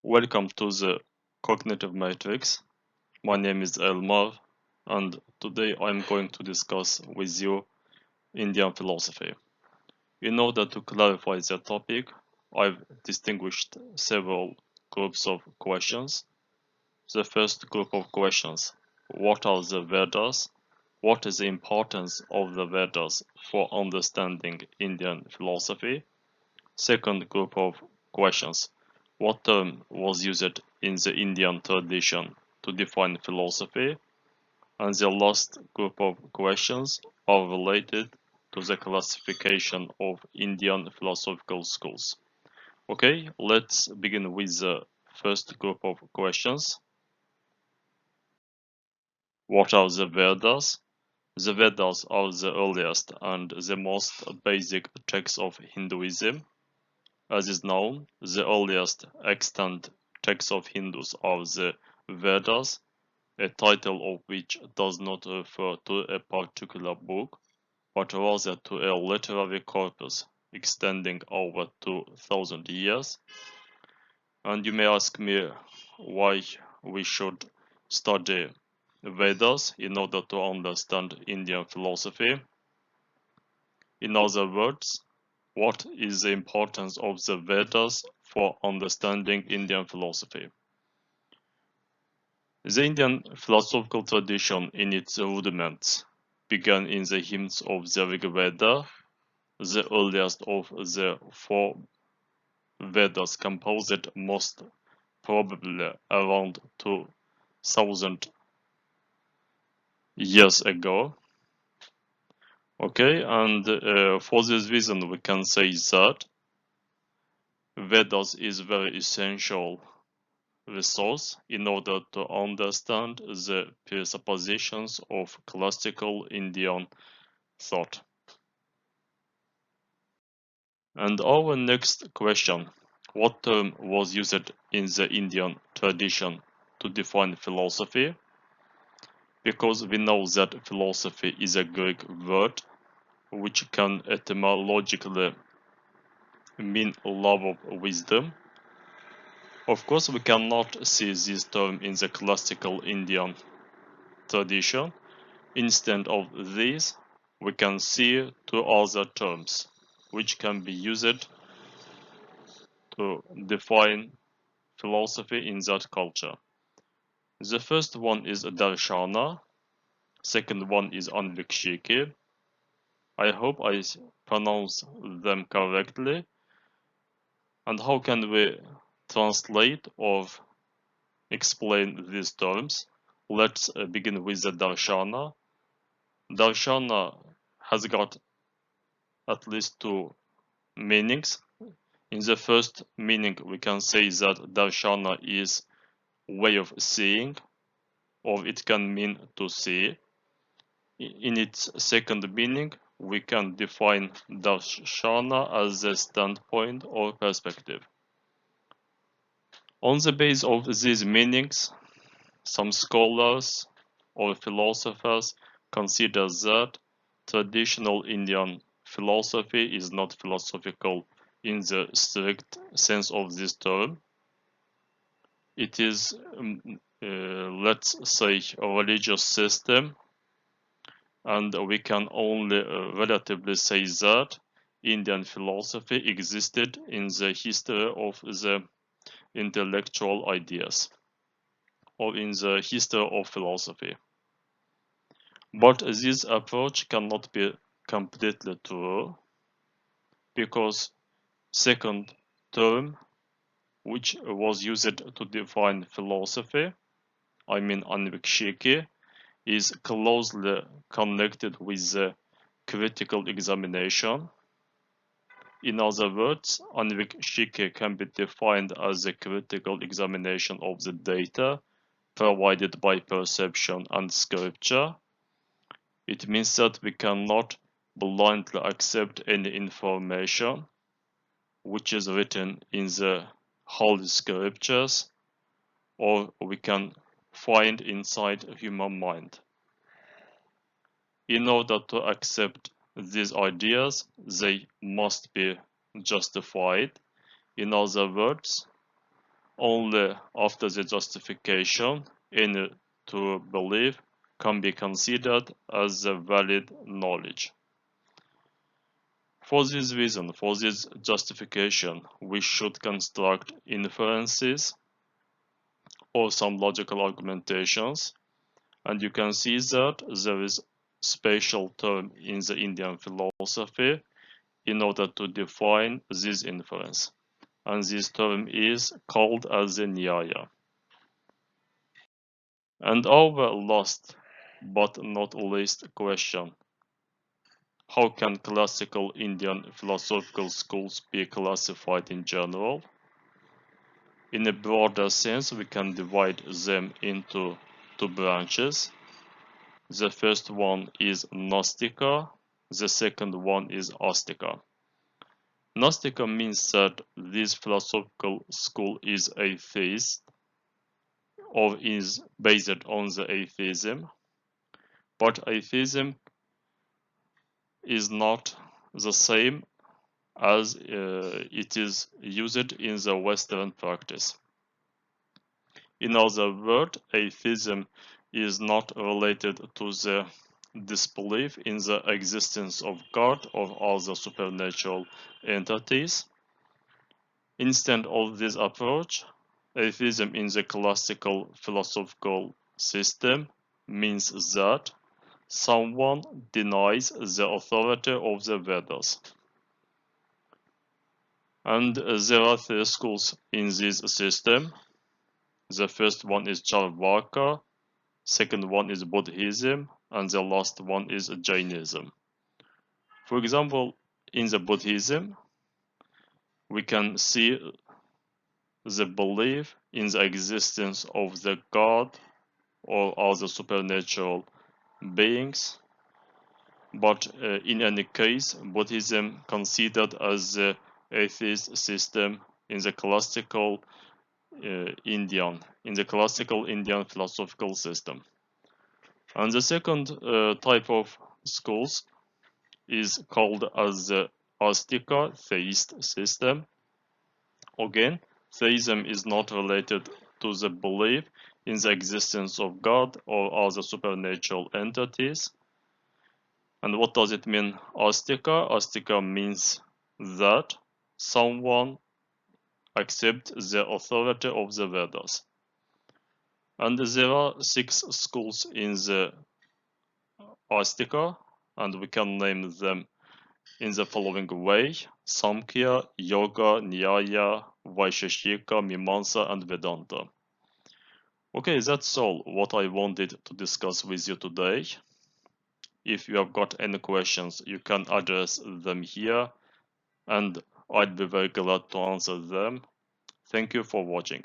Welcome to the Cognitive Matrix. My name is Elmar, and today I'm going to discuss with you Indian philosophy. In order to clarify the topic, I've distinguished several groups of questions. The first group of questions: what are the Vedas? What is the importance of the Vedas for understanding Indian philosophy? Second group of questions: what term was used in the Indian tradition to define philosophy? And the last group of questions are related to the classification of Indian philosophical schools. Okay, let's begin with the first group of questions. What are the Vedas? The Vedas are the earliest and the most basic texts of Hinduism. As is known, the earliest extant texts of Hindus are the Vedas, a title of which does not refer to a particular book, but rather to a literary corpus extending over 2000 years. And you may ask me why we should study Vedas in order to understand Indian philosophy. In other words, what is the importance of the Vedas for understanding Indian philosophy? The Indian philosophical tradition in its rudiments began in the hymns of the Rig Veda, the earliest of the four Vedas, composed most probably around 2000 years ago. Okay, and for this reason we can say that Vedas is very essential resource in order to understand the presuppositions of classical Indian thought. And our next question: what term was used in the Indian tradition to define philosophy? Because we know that philosophy is a Greek word which can etymologically mean love of wisdom. Of course, we cannot see this term in the classical Indian tradition. Instead of these, we can see two other terms which can be used to define philosophy in that culture. The first one is darshana, second one is anvikshiki. I hope I pronounce them correctly. And how can we translate or explain these terms? Let's begin with the darshana. Darshana has got at least two meanings. In the first meaning, we can say that darshana is way of seeing, or it can mean to see. In its second meaning, we can define darshana as a standpoint or perspective. On the basis of these meanings, some scholars or philosophers consider that traditional Indian philosophy is not philosophical in the strict sense of this term. It is, let's say, a religious system, and we can only relatively say that Indian philosophy existed in the history of the intellectual ideas, or in the history of philosophy. But this approach cannot be completely true, because second term which was used to define philosophy, I mean anvikshiki, is closely connected with the critical examination. In other words, anvikshiki can be defined as a critical examination of the data provided by perception and scripture. It means that we cannot blindly accept any information which is written in the Holy Scriptures, or we can find inside human mind. In order to accept these ideas, they must be justified. In other words, only after the justification any true belief can be considered as a valid knowledge. For this reason, for this justification, we should construct inferences or some logical argumentations, and you can see that there is special term in the Indian philosophy in order to define this inference, and this term is called as the Nyaya. And our last but not least question: how can classical Indian philosophical schools be classified in general? In a broader sense, we can divide them into two branches. The first one is Gnostica, the second one is Astika. Gnostica means that this philosophical school is atheist or is based on the atheism, but atheism is not the same as it is used in the Western practice. In other words, atheism is not related to the disbelief in the existence of God or other supernatural entities. Instead of this approach, atheism in the classical philosophical system means that someone denies the authority of the Vedas. And there are three schools in this system. The first one is Charvaka, second one is Buddhism, and the last one is Jainism. For example, in the Buddhism, we can see the belief in the existence of the God or other supernatural beings. But in any case, Buddhism considered as the atheist system in the classical Indian philosophical system. And the second type of schools is called as the Astika theist system. Again, theism is not related to the belief in the existence of God or other supernatural entities. And what does it mean, Astika? Astika means that someone accepts the authority of the Vedas. And there are 6 schools in the Astika, and we can name them in the following way: Samkhya, Yoga, Nyaya, Vaisheshika, Mimamsa, and Vedanta. Okay, that's all what I wanted to discuss with you today. If you have got any questions, you can address them here, and I'd be very glad to answer them. Thank you for watching.